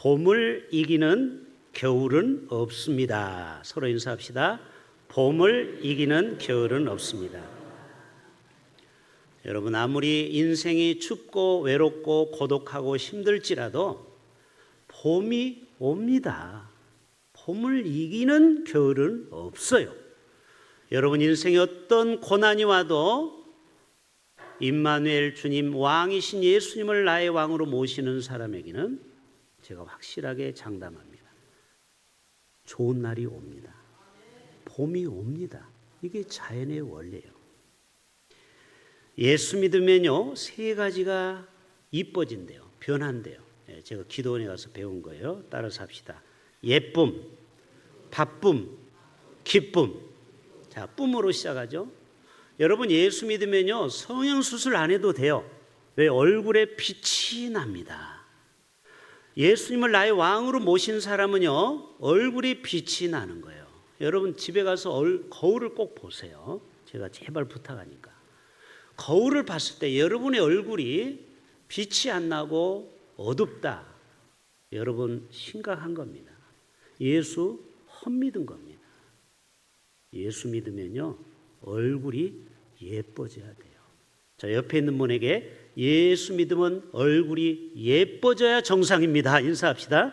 봄을 이기는 겨울은 없습니다. 서로 인사합시다. 봄을 이기는 겨울은 없습니다. 여러분, 아무리 인생이 춥고 외롭고 고독하고 힘들지라도 봄이 옵니다. 봄을 이기는 겨울은 없어요. 여러분, 인생에 어떤 고난이 와도 임마누엘 주님, 왕이신 예수님을 나의 왕으로 모시는 사람에게는 제가 확실하게 장담합니다. 좋은 날이 옵니다. 봄이 옵니다. 이게 자연의 원리예요. 예수 믿으면요, 세 가지가 이뻐진대요. 변한대요. 제가 기도원에 가서 배운 거예요. 따라서 합시다. 예쁨, 바쁨, 기쁨. 자, 뿜으로 시작하죠. 여러분, 예수 믿으면요, 성형수술 안 해도 돼요. 왜? 얼굴에 빛이 납니다. 예수님을 나의 왕으로 모신 사람은요, 얼굴이 빛이 나는 거예요. 여러분, 집에 가서 거울을 꼭 보세요. 제가 제발 부탁하니까. 거울을 봤을 때 여러분의 얼굴이 빛이 안 나고 어둡다. 여러분, 심각한 겁니다. 예수 헛믿은 겁니다. 예수 믿으면요, 얼굴이 예뻐져야 돼요. 자, 옆에 있는 분에게 예수 믿으면 얼굴이 예뻐져야 정상입니다. 인사합시다.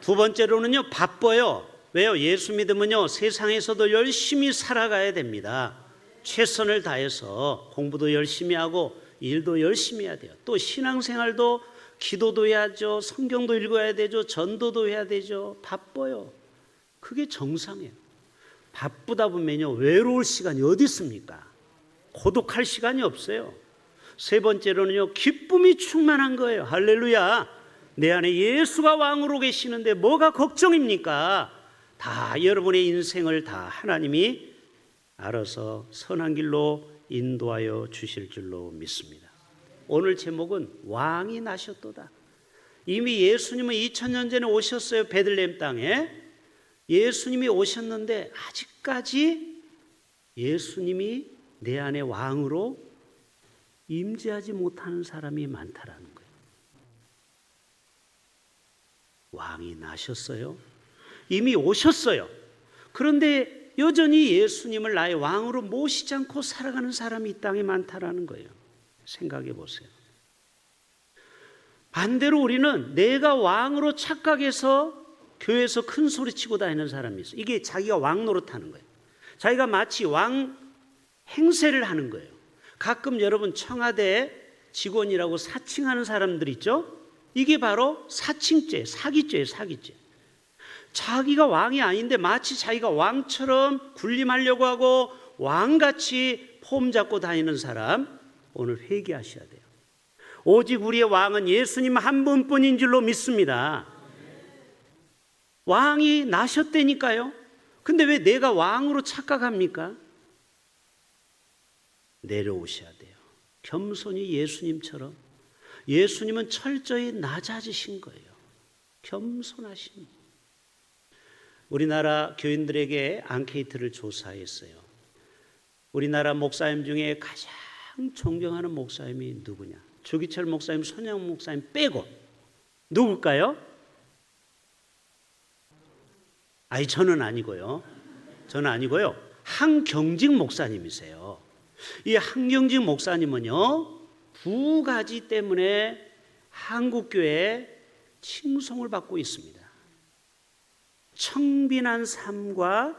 두 번째로는요, 바빠요. 왜요? 예수 믿으면요, 세상에서도 열심히 살아가야 됩니다. 최선을 다해서 공부도 열심히 하고 일도 열심히 해야 돼요. 또 신앙생활도 기도도 해야죠. 성경도 읽어야 되죠. 전도도 해야 되죠. 바빠요. 그게 정상이에요. 바쁘다 보면요, 외로울 시간이 어디 있습니까? 고독할 시간이 없어요. 세 번째로는요, 기쁨이 충만한 거예요. 할렐루야. 내 안에 예수가 왕으로 계시는데 뭐가 걱정입니까? 다 여러분의 인생을 다 하나님이 알아서 선한 길로 인도하여 주실 줄로 믿습니다. 오늘 제목은 왕이 나셨도다. 이미 예수님은 2000년 전에 오셨어요. 베들레헴 땅에. 예수님이 오셨는데 아직까지 예수님이 내 안에 왕으로 임재하지 못하는 사람이 많다라는 거예요. 왕이 나셨어요. 이미 오셨어요. 그런데 여전히 예수님을 나의 왕으로 모시지 않고 살아가는 사람이 이 땅에 많다라는 거예요. 생각해 보세요. 반대로 우리는 내가 왕으로 착각해서 교회에서 큰 소리 치고 다니는 사람이 있어요. 이게 자기가 왕 노릇하는 거예요. 자기가 마치 왕 행세를 하는 거예요. 가끔 여러분 청와대 직원이라고 사칭하는 사람들 있죠? 이게 바로 사칭죄, 사기죄예요, 사기죄. 자기가 왕이 아닌데 마치 자기가 왕처럼 군림하려고 하고 왕같이 폼 잡고 다니는 사람, 오늘 회개하셔야 돼요. 오직 우리의 왕은 예수님 한 분뿐인 줄로 믿습니다. 왕이 나셨다니까요. 근데 왜 내가 왕으로 착각합니까? 내려오셔야 돼요. 겸손히 예수님처럼. 예수님은 철저히 낮아지신 거예요. 겸손하신. 우리나라 교인들에게 앙케이트를 조사했어요. 우리나라 목사님 중에 가장 존경하는 목사님이 누구냐? 주기철 목사님, 손양 목사님 빼고 누굴까요? 아니, 저는 아니고요. 한경직 목사님이세요. 이 한경직 목사님은요, 두 가지 때문에 한국교회에 칭송을 받고 있습니다. 청빈한 삶과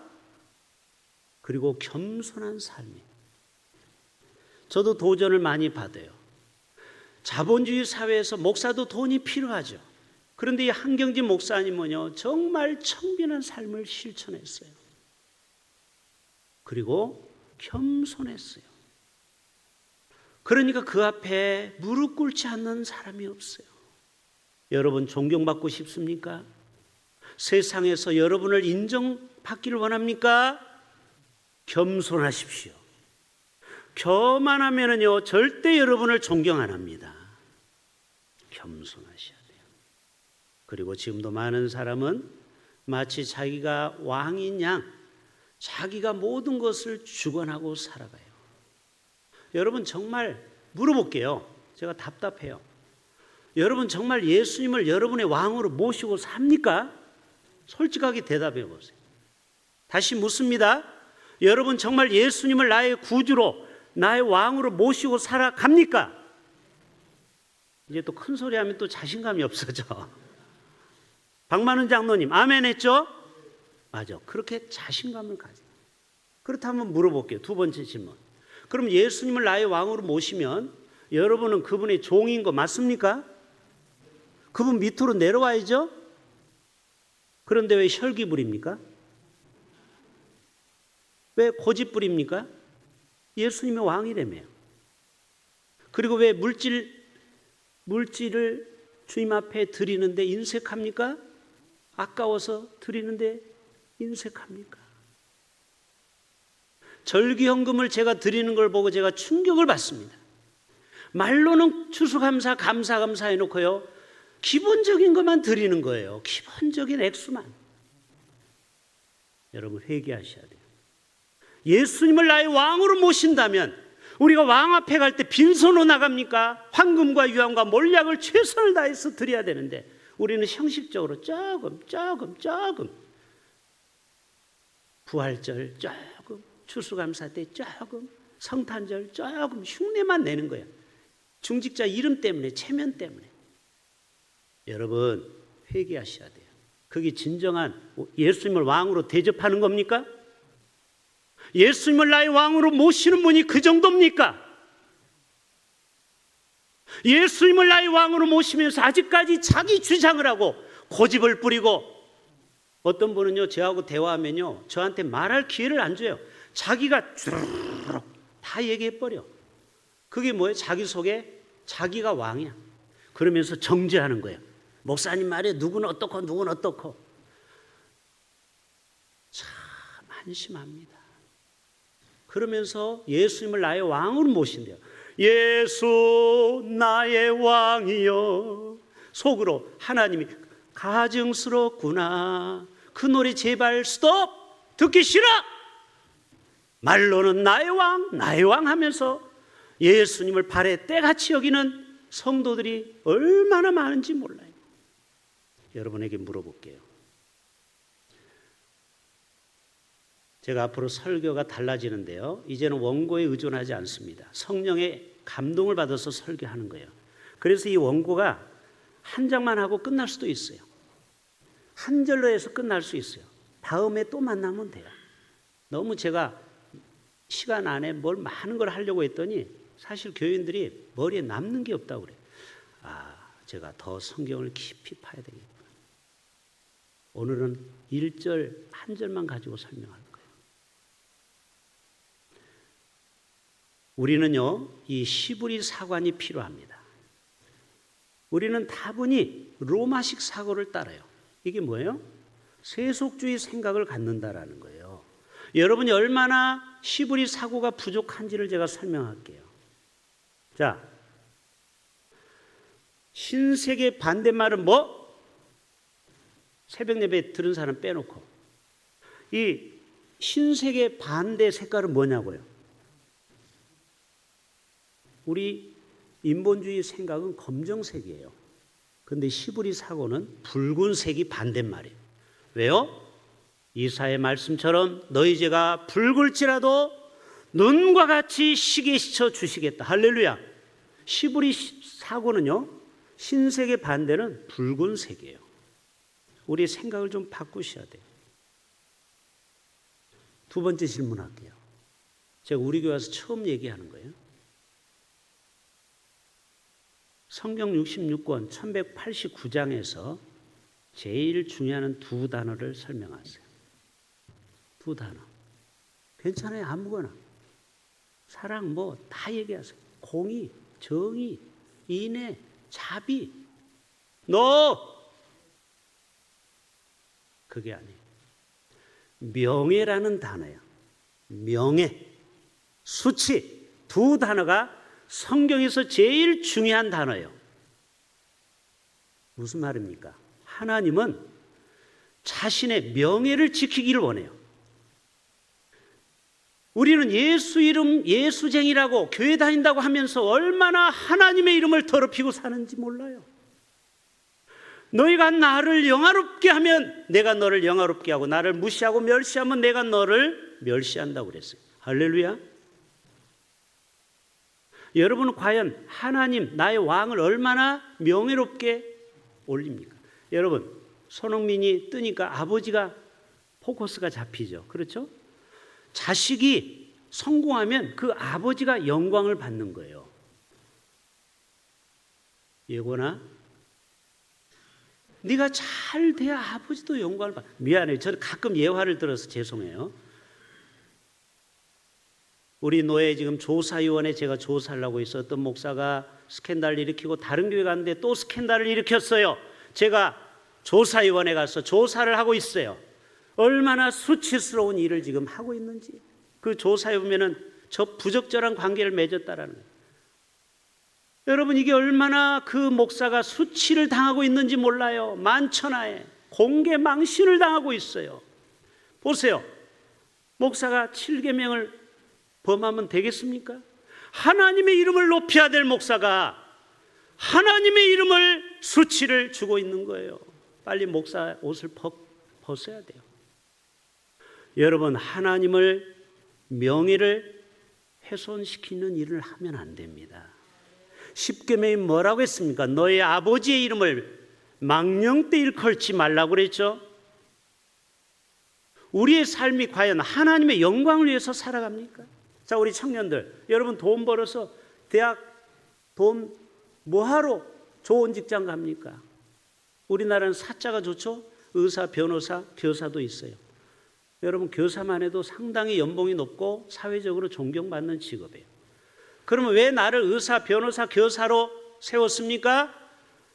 그리고 겸손한 삶이에요. 저도 도전을 많이 받아요. 자본주의 사회에서 목사도 돈이 필요하죠. 그런데 이 한경진 목사님은요, 정말 청빈한 삶을 실천했어요. 그리고 겸손했어요. 그러니까 그 앞에 무릎 꿇지 않는 사람이 없어요. 여러분, 존경받고 싶습니까? 세상에서 여러분을 인정받기를 원합니까? 겸손하십시오. 교만하면은요, 절대 여러분을 존경 안 합니다. 겸손하셔야 돼요. 그리고 지금도 많은 사람은 마치 자기가 왕인 양, 자기가 모든 것을 주관하고 살아가요. 여러분, 정말 물어볼게요. 제가 답답해요. 여러분 정말 예수님을 여러분의 왕으로 모시고 삽니까? 솔직하게 대답해 보세요. 다시 묻습니다. 여러분 정말 예수님을 나의 구주로, 나의 왕으로 모시고 살아갑니까? 이제 또 큰 소리 하면 또 자신감이 없어져. 박만훈 장로님 아멘 했죠? 맞아. 그렇게 자신감을 가져. 그렇다면 물어볼게요. 두 번째 질문. 그럼 예수님을 나의 왕으로 모시면 여러분은 그분의 종인 거 맞습니까? 그분 밑으로 내려와야죠? 그런데 왜 혈기 부립니까? 왜 고집 부립니까? 예수님의 왕이라며요. 그리고 왜 물질을 주님 앞에 드리는데 인색합니까? 아까워서 드리는데 인색합니까? 절기헌금을 제가 드리는 걸 보고 제가 충격을 받습니다. 말로는 추수감사 감사 해놓고요, 기본적인 것만 드리는 거예요. 기본적인 액수만. 여러분 회개하셔야 돼요. 예수님을 나의 왕으로 모신다면 우리가 왕 앞에 갈 때 빈손으로 나갑니까? 황금과 유황과 몰약을 최선을 다해서 드려야 되는데 우리는 형식적으로 조금 부활절 조금, 추수감사 때 조금, 성탄절 조금 흉내만 내는 거예요. 중직자 이름 때문에, 체면 때문에. 여러분 회개하셔야 돼요. 그게 진정한 예수님을 왕으로 대접하는 겁니까? 예수님을 나의 왕으로 모시는 분이 그 정도입니까? 예수님을 나의 왕으로 모시면서 아직까지 자기 주장을 하고 고집을 부리고, 어떤 분은요 저하고 대화하면요 저한테 말할 기회를 안 줘요. 자기가 쭈르륵 다 얘기해버려. 그게 뭐예요? 자기 속에 자기가 왕이야. 그러면서 정죄하는 거예요. 목사님 말에 누구는 어떻고 누구는 어떻고. 참 한심합니다. 그러면서 예수님을 나의 왕으로 모신대요. 예수 나의 왕이여. 속으로 하나님이 가증스럽구나. 그 노래 제발 스톱! 듣기 싫어! 말로는 나의 왕 하면서 예수님을 발에 때같이 여기는 성도들이 얼마나 많은지 몰라요. 여러분에게 물어볼게요. 제가 앞으로 설교가 달라지는데요, 이제는 원고에 의존하지 않습니다. 성령의 감동을 받아서 설교하는 거예요. 그래서 이 원고가 한 장만 하고 끝날 수도 있어요. 한 절로 해서 끝날 수 있어요. 다음에 또 만나면 돼요. 너무 제가 시간 안에 뭘 많은 걸 하려고 했더니 사실 교인들이 머리에 남는 게 없다고 그래요. 제가 더 성경을 깊이 파야 되겠구나. 오늘은 1절 한 절만 가지고 설명할 거예요. 우리는요 이 시브리 사관이 필요합니다. 우리는 다분히 로마식 사고를 따라요. 이게 뭐예요? 세속주의 생각을 갖는다라는 거예요. 여러분이 얼마나 시브리 사고가 부족한지를 제가 설명할게요. 자, 신세계 반대말은 뭐? 새벽 예배 들은 사람 빼놓고. 이 신세계 반대 색깔은 뭐냐고요? 우리 인본주의 생각은 검정색이에요. 그런데 시브리 사고는 붉은색이 반대말이에요. 왜요? 이사의 말씀처럼 너희 죄가 붉을지라도 눈과 같이 시게 씻어 주시겠다. 할렐루야. 시브리 사고는요 신색의 반대는 붉은색이에요. 우리 생각을 좀 바꾸셔야 돼요. 두 번째 질문할게요. 제가 우리 교회 와서 처음 얘기하는 거예요. 성경 66권 1189장에서 제일 중요한 두 단어를 설명하세요. 두 단어. 괜찮아요. 아무거나. 사랑 뭐 다 얘기하세요. 공의, 정의, 인애, 자비. 너 그게 아니에요. 명예라는 단어야. 명예, 수치 두 단어가 성경에서 제일 중요한 단어예요. 무슨 말입니까? 하나님은 자신의 명예를 지키기를 원해요. 우리는 예수 이름 예수쟁이라고 교회 다닌다고 하면서 얼마나 하나님의 이름을 더럽히고 사는지 몰라요. 너희가 나를 영화롭게 하면 내가 너를 영화롭게 하고 나를 무시하고 멸시하면 내가 너를 멸시한다고 그랬어요. 할렐루야. 여러분은 과연 하나님 나의 왕을 얼마나 명예롭게 올립니까? 여러분 손흥민이 뜨니까 아버지가 포커스가 잡히죠. 그렇죠? 자식이 성공하면 그 아버지가 영광을 받는 거예요. 예고나 네가 잘 돼야 아버지도 영광을 받아. 미안해요. 저는 가끔 예화를 들어서 죄송해요. 우리 노예 지금 조사위원회 제가 조사를 하고 있었던 목사가 스캔들을 일으키고 다른 교회 갔는데 또 스캔들을 일으켰어요. 제가 조사위원회 가서 조사를 하고 있어요. 얼마나 수치스러운 일을 지금 하고 있는지. 그 조사에 보면은 저 부적절한 관계를 맺었다라는 거예요. 여러분 이게 얼마나 그 목사가 수치를 당하고 있는지 몰라요. 만천하에 공개 망신을 당하고 있어요. 보세요. 목사가 7계명을 범하면 되겠습니까? 하나님의 이름을 높여야 될 목사가 하나님의 이름을 수치를 주고 있는 거예요. 빨리 목사 옷을 벗어야 돼요. 여러분 하나님을 명예를 훼손시키는 일을 하면 안 됩니다. 10계명이 뭐라고 했습니까? 너의 아버지의 이름을 망령되 일컬지 말라고 그랬죠. 우리의 삶이 과연 하나님의 영광을 위해서 살아갑니까? 자, 우리 청년들, 여러분 돈 벌어서 대학 돈 뭐하러 좋은 직장 갑니까? 우리나라는 사자가 좋죠? 의사, 변호사, 교사도 있어요. 여러분 교사만 해도 상당히 연봉이 높고 사회적으로 존경받는 직업이에요. 그러면 왜 나를 의사, 변호사, 교사로 세웠습니까?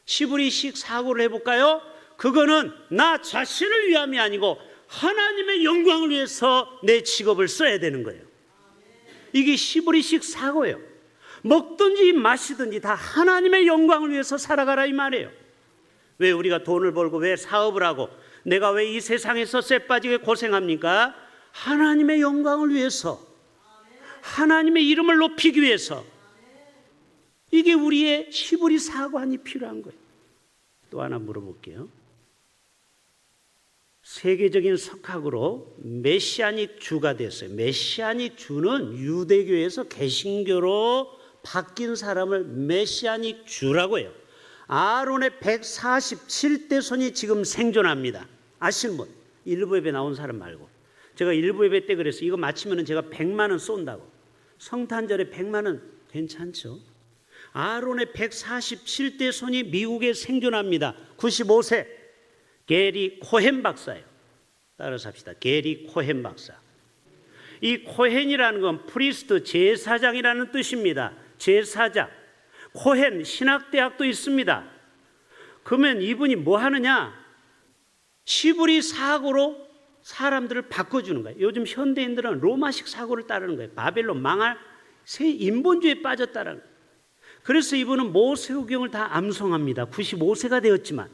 시브리식 사고를 해볼까요? 그거는 나 자신을 위함이 아니고 하나님의 영광을 위해서 내 직업을 써야 되는 거예요. 이게 시브리식 사고예요. 먹든지 마시든지 다 하나님의 영광을 위해서 살아가라 이 말이에요. 왜 우리가 돈을 벌고 왜 사업을 하고 내가 왜 이 세상에서 쎄빠지게 고생합니까? 하나님의 영광을 위해서, 하나님의 이름을 높이기 위해서. 이게 우리의 시브리 사관이 필요한 거예요. 또 하나 물어볼게요. 세계적인 석학으로 메시아닉 주가 됐어요. 메시아닉 주는 유대교에서 개신교로 바뀐 사람을 메시아닉 주라고 해요. 아론의 147대 손이 지금 생존합니다. 아시는 분? 일부 예배 나온 사람 말고. 제가 일부 예배 때 그랬어요. 이거 마치면 제가 100만 원 쏜다고. 성탄절에 100만 원 괜찮죠? 아론의 147대 손이 미국에 생존합니다. 95세. 게리 코헨 박사예요. 따라서 합시다. 게리 코헨 박사. 이 코헨이라는 건 프리스트 제사장이라는 뜻입니다. 제사장. 코헨 신학대학도 있습니다. 그러면 이분이 뭐 하느냐? 시브리 사고로 사람들을 바꿔주는 거예요. 요즘 현대인들은 로마식 사고를 따르는 거예요. 바벨론 망할 새 인본주의에 빠졌다라는 거예요. 그래서 이분은 모세오경을 다 암송합니다. 95세가 되었지만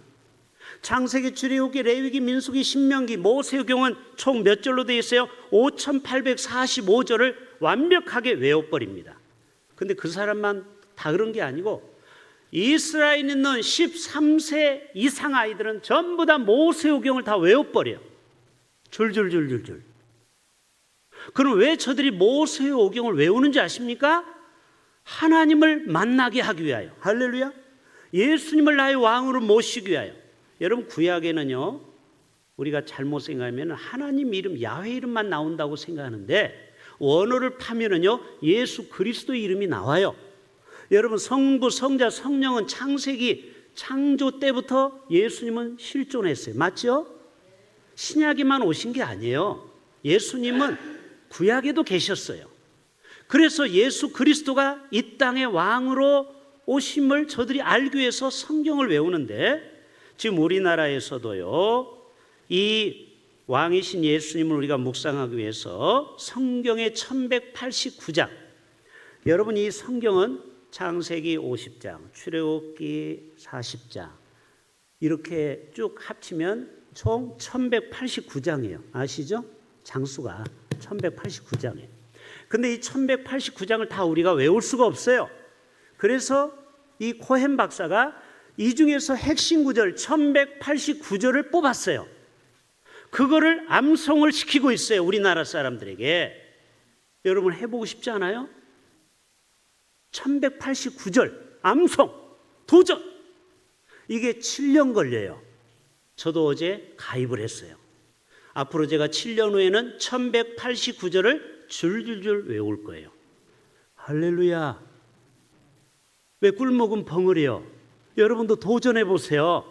창세기, 출애굽기, 레위기, 민수기, 신명기, 모세오경은 총 몇 절로 되어 있어요? 5845절을 완벽하게 외워버립니다. 근데 그 사람만 다 그런 게 아니고 이스라엘에 있는 13세 이상 아이들은 전부 다 모세오경을 다 외워버려요. 줄줄줄줄줄. 그럼 왜 저들이 모세오경을 외우는지 아십니까? 하나님을 만나게 하기 위하여. 할렐루야. 예수님을 나의 왕으로 모시기 위하여. 여러분 구약에는요 우리가 잘못 생각하면 하나님 이름 야훼 이름만 나온다고 생각하는데 원어를 파면은요 예수 그리스도의 이름이 나와요. 여러분 성부, 성자, 성령은 창세기 창조 때부터 예수님은 실존했어요. 맞죠? 신약에만 오신 게 아니에요. 예수님은 구약에도 계셨어요. 그래서 예수 그리스도가 이 땅의 왕으로 오심을 저들이 알기 위해서 성경을 외우는데 지금 우리나라에서도요 이 왕이신 예수님을 우리가 묵상하기 위해서 성경의 1189장, 여러분 이 성경은 창세기 50장, 출애굽기 40장 이렇게 쭉 합치면 총 1189장이에요. 아시죠? 장수가 1189장이에요. 근데 이 1189장을 다 우리가 외울 수가 없어요. 그래서 이 코헨 박사가 이 중에서 핵심 구절 1189절을 뽑았어요. 그거를 암송을 시키고 있어요. 우리나라 사람들에게. 여러분 해보고 싶지 않아요? 1189절 암송 도전. 이게 7년 걸려요. 저도 어제 가입을 했어요. 앞으로 제가 7년 후에는 1189절을 줄줄줄 외울 거예요. 할렐루야. 왜 꿀먹은 벙어리요? 여러분도 도전해 보세요.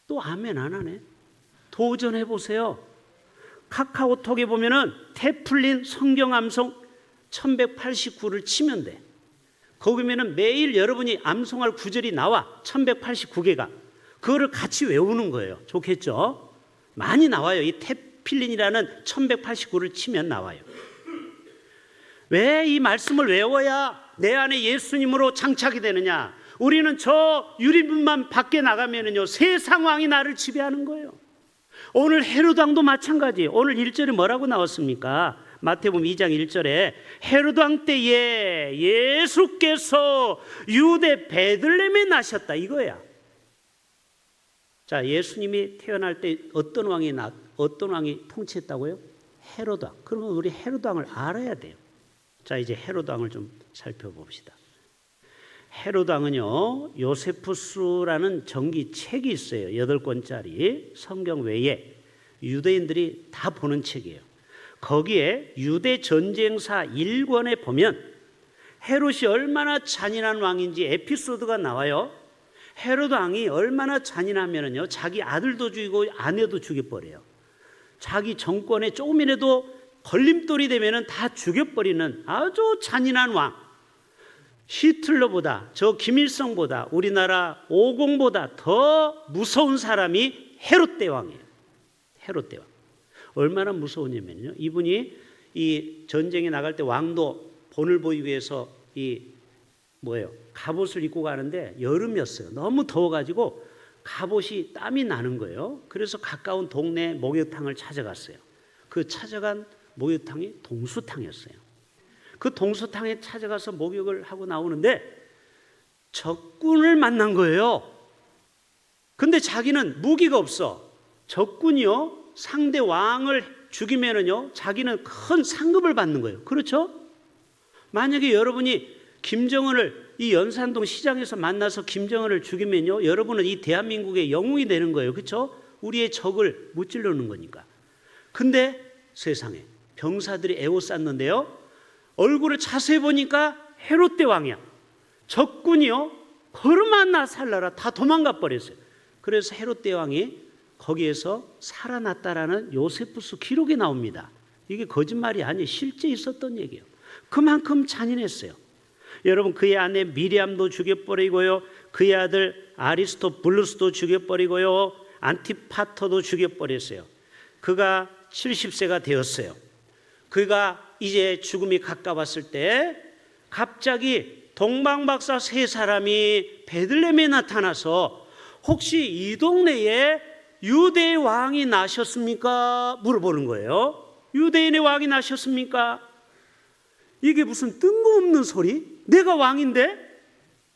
또 아멘 안 하네. 도전해 보세요. 카카오톡에 보면은 태플린 성경 암송 1189를 치면 돼. 거기면은 매일 여러분이 암송할 구절이 나와. 1189개가. 그거를 같이 외우는 거예요. 좋겠죠? 많이 나와요. 이 태필린이라는 1189를 치면 나와요. 왜 이 말씀을 외워야 내 안에 예수님으로 장착이 되느냐? 우리는 저 유리문만 밖에 나가면은요, 세상 왕이 나를 지배하는 거예요. 오늘 헤롯 왕도 마찬가지. 오늘 1절에 뭐라고 나왔습니까? 마태복음 2장 1절에 헤롯 왕 때에 예수께서 유대 베들레헴에 나셨다 이거야. 자, 예수님이 태어날 때 어떤 왕이 통치했다고요? 헤롯 왕. 그러면 우리 헤롯 왕을 알아야 돼요. 자, 이제 헤롯 왕을 좀 살펴봅시다. 헤롯 왕은요, 요세푸스라는 전기책이 있어요. 8권짜리 성경 외에 유대인들이 다 보는 책이에요. 거기에 유대 전쟁사 1권에 보면 헤롯이 얼마나 잔인한 왕인지 에피소드가 나와요. 헤롯 왕이 얼마나 잔인하면요, 자기 아들도 죽이고 아내도 죽여버려요. 자기 정권에 조금이라도 걸림돌이 되면은 다 죽여버리는 아주 잔인한 왕. 히틀러보다, 저 김일성보다, 우리나라 오공보다 더 무서운 사람이 헤롯 대왕이에요. 헤롯 대왕. 얼마나 무서우냐면요, 이분이 이 전쟁에 나갈 때 왕도 본을 보이기 위해서 갑옷을 입고 가는데 여름이었어요. 너무 더워가지고 갑옷이 땀이 나는 거예요. 그래서 가까운 동네 목욕탕을 찾아갔어요. 그 찾아간 목욕탕이 동수탕이었어요. 그 동수탕에 찾아가서 목욕을 하고 나오는데 적군을 만난 거예요. 근데 자기는 무기가 없어. 적군이요, 상대 왕을 죽이면은요, 자기는 큰 상급을 받는 거예요. 그렇죠? 만약에 여러분이 김정은을 이 연산동 시장에서 만나서 김정은을 죽이면요, 여러분은 이 대한민국의 영웅이 되는 거예요. 그렇죠? 우리의 적을 무찔러는 거니까. 근데 세상에 병사들이 에워쌌는데요, 얼굴을 자세히 보니까 헤롯 대왕이야. 적군이요, 걸음 하나 살라라 다 도망가 버렸어요. 그래서 헤롯 대왕이 거기에서 살아났다라는 요세푸스 기록이 나옵니다. 이게 거짓말이 아니에요. 실제 있었던 얘기예요. 그만큼 잔인했어요. 여러분, 그의 아내 미리암도 죽여버리고요, 그의 아들 아리스토블루스도 죽여버리고요, 안티파터도 죽여버렸어요. 그가 70세가 되었어요. 그가 이제 죽음이 가까웠을 때 갑자기 동방박사 3사람이 베들레헴에 나타나서 혹시 이 동네에 유대의 왕이 나셨습니까? 물어보는 거예요. 유대인의 왕이 나셨습니까? 이게 무슨 뜬금없는 소리? 내가 왕인데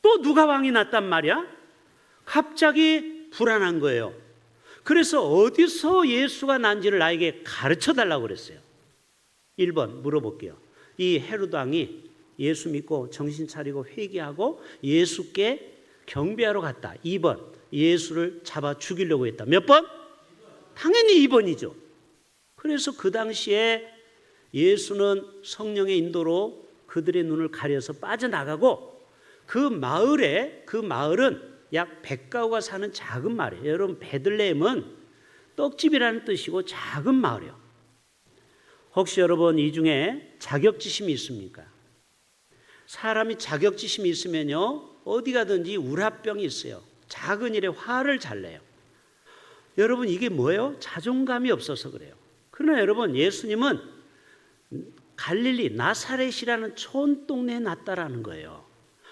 또 누가 왕이 났단 말이야? 갑자기 불안한 거예요. 그래서 어디서 예수가 난지를 나에게 가르쳐 달라고 그랬어요. 1번 물어볼게요. 이 헤롯 왕이 예수 믿고 정신 차리고 회개하고 예수께 경배하러 갔다. 2번 예수를 잡아 죽이려고 했다. 몇 번? 당연히 2번이죠. 그래서 그 당시에 예수는 성령의 인도로 그들의 눈을 가려서 빠져나가고 그 마을은 약 100가구가 사는 작은 마을이에요. 여러분, 베들레헴은 떡집이라는 뜻이고 작은 마을이에요. 혹시 여러분 이 중에 자격지심이 있습니까? 사람이 자격지심이 있으면요, 어디 가든지 우라병이 있어요. 작은 일에 화를 잘 내요. 여러분, 이게 뭐예요? 자존감이 없어서 그래요. 그러나 여러분, 예수님은 갈릴리 나사렛이라는 촌동네에 났다라는 거예요.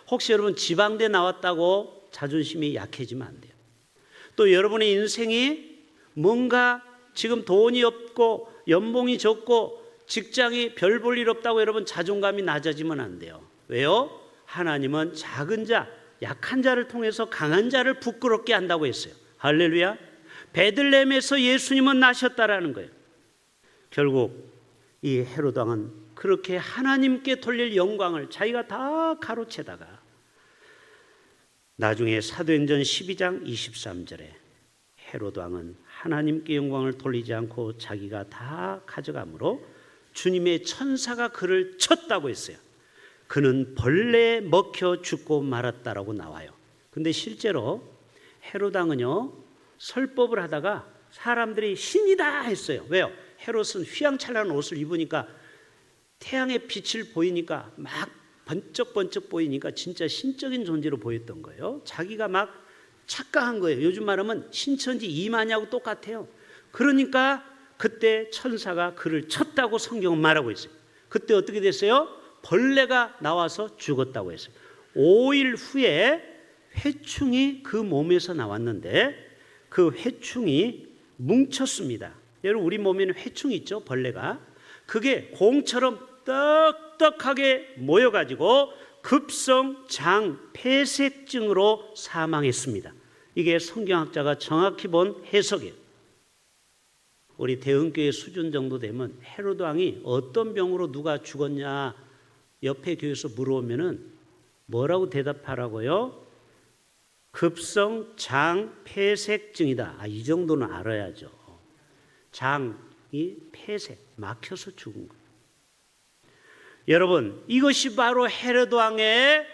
혹시 여러분 지방대 나왔다고 자존심이 약해지면 안 돼요. 또 여러분의 인생이 뭔가 지금 돈이 없고 연봉이 적고 직장이 별 볼 일 없다고 여러분 자존감이 낮아지면 안 돼요. 왜요? 하나님은 작은 자, 약한 자를 통해서 강한 자를 부끄럽게 한다고 했어요. 할렐루야. 베들레헴에서 예수님은 나셨다라는 거예요. 결국 이 헤롯 왕은 그렇게 하나님께 돌릴 영광을 자기가 다 가로채다가 나중에 사도행전 12장 23절에 헤롯 왕은 하나님께 영광을 돌리지 않고 자기가 다 가져가므로 주님의 천사가 그를 쳤다고 했어요. 그는 벌레에 먹혀 죽고 말았다라고 나와요. 근데 실제로 헤롯 왕은요, 설법을 하다가 사람들이 신이다 했어요. 왜요? 헤롯은 휘황찬란한 옷을 입으니까 태양의 빛을 보이니까 막 번쩍번쩍 보이니까 진짜 신적인 존재로 보였던 거예요. 자기가 막 착각한 거예요. 요즘 말하면 신천지 이만희하고 똑같아요. 그러니까 그때 천사가 그를 쳤다고 성경은 말하고 있어요. 그때 어떻게 됐어요? 벌레가 나와서 죽었다고 했어요. 5일 후에 회충이 그 몸에서 나왔는데 그 회충이 뭉쳤습니다. 여러분, 우리 몸에는 회충이 있죠, 벌레가. 그게 공처럼 떡떡하게 모여가지고 급성 장 폐색증으로 사망했습니다. 이게 성경학자가 정확히 본 해석이에요. 우리 대흥교회 수준 정도 되면 헤롯 왕이 어떤 병으로 누가 죽었냐 옆에 교회에서 물어보면은 뭐라고 대답하라고요? 급성 장 폐색증이다. 이 정도는 알아야죠. 장이 폐색, 막혀서 죽은 거예요. 여러분, 이것이 바로 헤롯 왕의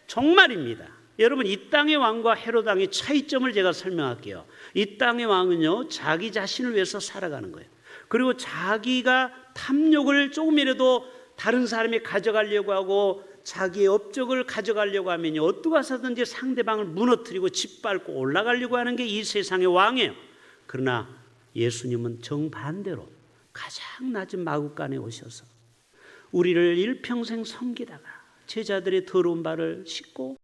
종말입니다. 여러분, 이 땅의 왕과 헤롯 왕의 차이점을 제가 설명할게요. 이 땅의 왕은요, 자기 자신을 위해서 살아가는 거예요. 그리고 자기가 탐욕을 조금이라도 다른 사람이 가져가려고 하고 자기의 업적을 가져가려고 하면 어떻게 해서든지 상대방을 무너뜨리고 짓밟고 올라가려고 하는 게 이 세상의 왕이에요. 그러나 예수님은 정반대로 가장 낮은 마구간에 오셔서 우리를 일평생 섬기다가 제자들의 더러운 발을 씻고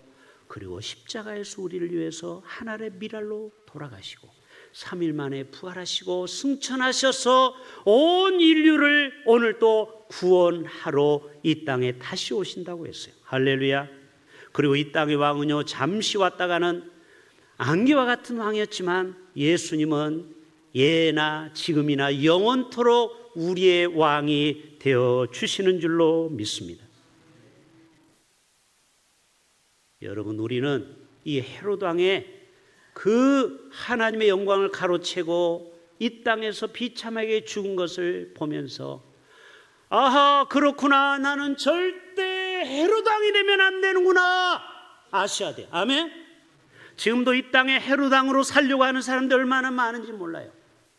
그리고 십자가에서 우리를 위해서 하늘의 미랄로 돌아가시고 3일 만에 부활하시고 승천하셔서 온 인류를 오늘 또 구원하러 이 땅에 다시 오신다고 했어요. 할렐루야. 그리고 이 땅의 왕은요, 잠시 왔다가는 안개와 같은 왕이었지만 예수님은 예나 지금이나 영원토록 우리의 왕이 되어 주시는 줄로 믿습니다. 여러분, 우리는 이 헤롯 왕의 그 하나님의 영광을 가로채고 이 땅에서 비참하게 죽은 것을 보면서 아하, 그렇구나, 나는 절대 헤롯 왕이 되면 안 되는구나 아셔야 돼요. 아멘. 지금도 이 땅에 헤롯 왕으로 살려고 하는 사람들 얼마나 많은지 몰라요.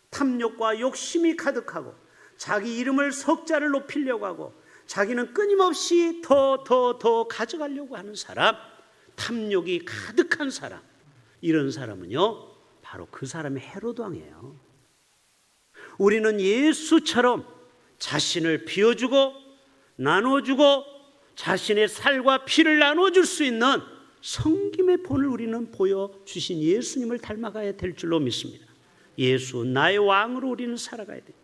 탐욕과 욕심이 가득하고 자기 이름을 석자를 높이려고 하고 자기는 끊임없이 더 가져가려고 하는 사람, 탐욕이 가득한 사람, 이런 사람은요, 바로 그 사람이 헤롯 왕이에요. 우리는 예수처럼 자신을 비워주고 나눠주고 자신의 살과 피를 나눠줄 수 있는 성김의 본을 우리는 보여주신 예수님을 닮아가야 될 줄로 믿습니다. 예수, 나의 왕으로 우리는 살아가야 돼요.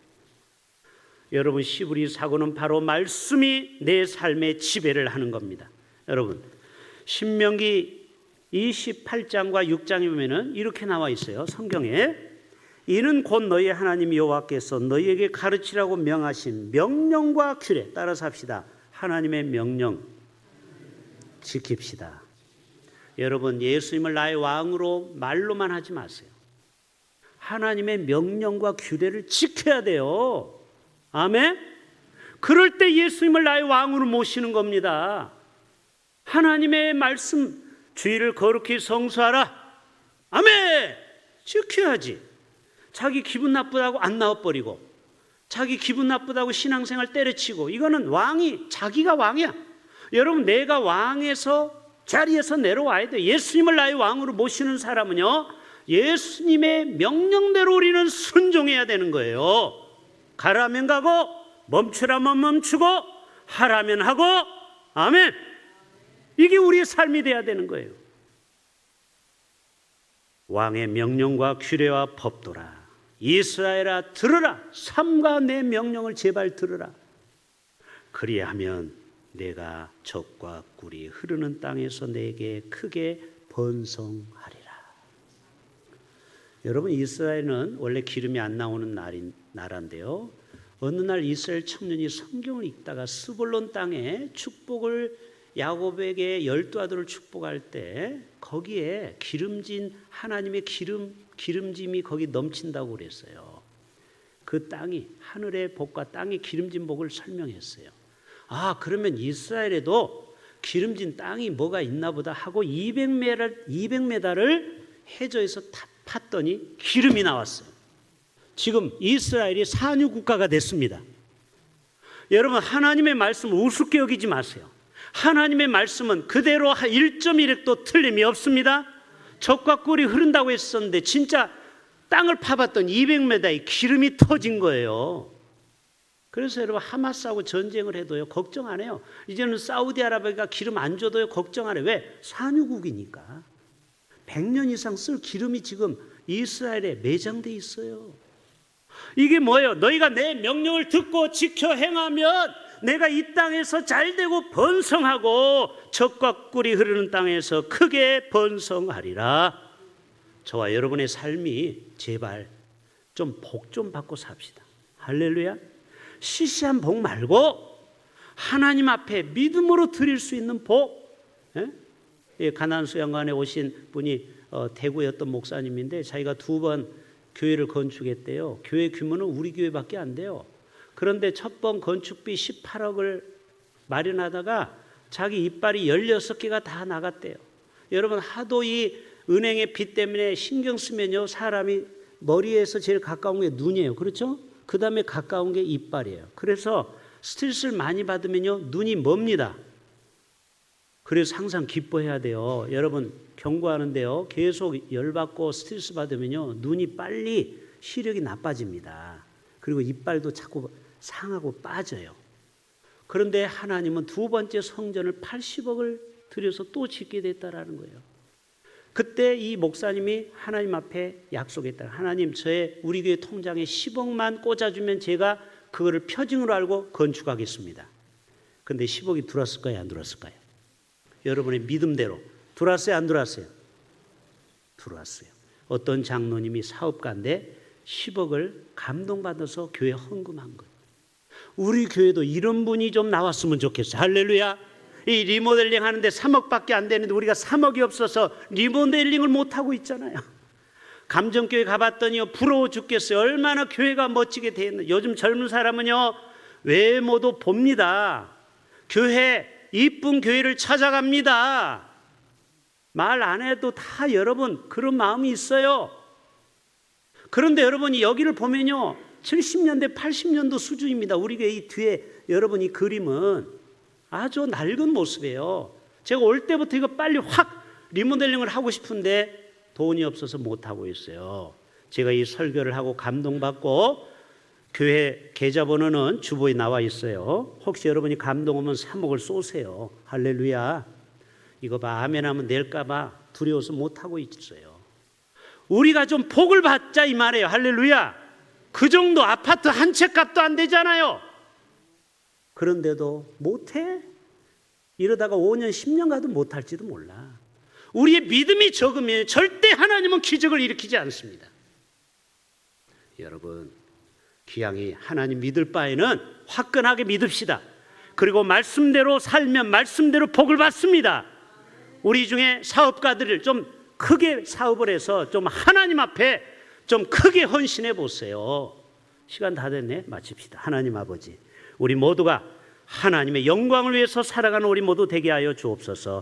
여러분, 시브리 사고는 바로 말씀이 내 삶의 지배를 하는 겁니다. 여러분, 신명기 28장과 6장에 보면은 이렇게 나와 있어요. 성경에 이는 곧 너희 하나님 여호와께서 너희에게 가르치라고 명하신 명령과 규례, 따라서 합시다. 하나님의 명령 지킵시다. 여러분, 예수님을 나의 왕으로 말로만 하지 마세요. 하나님의 명령과 규례를 지켜야 돼요. 아멘. 그럴 때 예수님을 나의 왕으로 모시는 겁니다. 하나님의 말씀, 주의를 거룩히 성수하라. 아멘. 지켜야지. 자기 기분 나쁘다고 안 나와버리고 자기 기분 나쁘다고 신앙생활 때려치고, 이거는 왕이, 자기가 왕이야. 여러분, 내가 왕에서 자리에서 내려와야 돼. 예수님을 나의 왕으로 모시는 사람은요, 예수님의 명령대로 우리는 순종해야 되는 거예요. 가라면 가고 멈추라면 멈추고 하라면 하고. 아멘. 이게 우리의 삶이 돼야 되는 거예요. 왕의 명령과 규례와 법도라. 이스라엘아 들으라. 삼가 내 명령을 제발 들으라. 그리하면 내가 젖과 꿀이 흐르는 땅에서 내게 크게 번성하리라. 여러분, 이스라엘은 원래 기름이 안 나오는 나라인데요. 어느 날 이스라엘 청년이 성경을 읽다가 스불론 땅에 축복을 야곱에게 12 아들을 축복할 때 거기에 기름진 하나님의 기름짐이 거기 넘친다고 그랬어요. 그 땅이 하늘의 복과 땅의 기름진 복을 설명했어요. 아, 그러면 이스라엘에도 기름진 땅이 뭐가 있나 보다 하고 200m를 해저에서 팠더니 기름이 나왔어요. 지금 이스라엘이 산유 국가가 됐습니다. 여러분, 하나님의 말씀을 우습게 여기지 마세요. 하나님의 말씀은 그대로 1.1획도 틀림이 없습니다. 젖과 꿀이 흐른다고 했었는데 진짜 땅을 파봤더니 200m의 기름이 터진 거예요. 그래서 여러분, 하마스하고 전쟁을 해도요 걱정 안 해요. 이제는 사우디아라비아가 기름 안 줘도요 걱정 안 해요. 왜? 산유국이니까. 100년 이상 쓸 기름이 지금 이스라엘에 매장돼 있어요. 이게 뭐예요? 너희가 내 명령을 듣고 지켜 행하면 내가 이 땅에서 잘되고 번성하고 젖과 꿀이 흐르는 땅에서 크게 번성하리라. 저와 여러분의 삶이 제발 좀 복 좀 받고 삽시다. 할렐루야. 시시한 복 말고 하나님 앞에 믿음으로 드릴 수 있는 복. 가나안 수양관에 오신 분이 대구의 어떤 목사님인데 자기가 2번 교회를 건축했대요. 교회 규모는 우리 교회밖에 안 돼요. 그런데 첫 번 건축비 18억을 마련하다가 자기 이빨이 16개가 다 나갔대요. 여러분, 하도 이 은행의 빚 때문에 신경 쓰면요 사람이 머리에서 제일 가까운 게 눈이에요. 그렇죠? 그 다음에 가까운 게 이빨이에요. 그래서 스트레스를 많이 받으면요 눈이 멉니다. 그래서 항상 기뻐해야 돼요. 여러분, 경고하는데요, 계속 열받고 스트레스 받으면요 눈이 빨리 시력이 나빠집니다. 그리고 이빨도 자꾸 상하고 빠져요. 그런데 하나님은 2번째 성전을 80억을 들여서 또 짓게 됐다라는 거예요. 그때 이 목사님이 하나님 앞에 약속했다. 하나님, 우리 교회 통장에 10억만 꽂아주면 제가 그거를 표징으로 알고 건축하겠습니다. 근데 10억이 들어왔을까요? 안 들어왔을까요? 여러분의 믿음대로 들어왔어요? 안 들어왔어요? 들어왔어요. 어떤 장로님이 사업가인데 10억을 감동받아서 교회에 헌금한 거예요. 우리 교회도 이런 분이 좀 나왔으면 좋겠어요. 할렐루야. 이 리모델링 하는데 3억밖에 안 되는데 우리가 3억이 없어서 리모델링을 못하고 있잖아요. 감정교회 가봤더니 부러워 죽겠어요. 얼마나 교회가 멋지게 돼 있는. 요즘 젊은 사람은요 외모도 봅니다. 이쁜 교회를 찾아갑니다. 말 안 해도 다 여러분 그런 마음이 있어요. 그런데 여러분이 여기를 보면요 70년대 80년도 수준입니다. 우리 교회 이 뒤에 여러분 이 그림은 아주 낡은 모습이에요. 제가 올 때부터 이거 빨리 확 리모델링을 하고 싶은데 돈이 없어서 못하고 있어요. 제가 이 설교를 하고 감동받고 교회 계좌번호는 주보에 나와 있어요. 혹시 여러분이 감동 오면 3억을 쏘세요. 할렐루야. 이거 봐, 아멘 하면 낼까 봐 두려워서 못하고 있어요. 우리가 좀 복을 받자 이 말이에요. 할렐루야. 그 정도 아파트 한 채 값도 안 되잖아요. 그런데도 못해? 이러다가 5년 10년 가도 못할지도 몰라. 우리의 믿음이 적으면 절대 하나님은 기적을 일으키지 않습니다. 여러분, 기왕이 하나님 믿을 바에는 화끈하게 믿읍시다. 그리고 말씀대로 살면 말씀대로 복을 받습니다. 우리 중에 사업가들을 좀 크게 사업을 해서 좀 하나님 앞에 좀 크게 헌신해 보세요. 시간 다 됐네. 마칩시다. 하나님 아버지, 우리 모두가 하나님의 영광을 위해서 살아가는 우리 모두 되게 하여 주옵소서.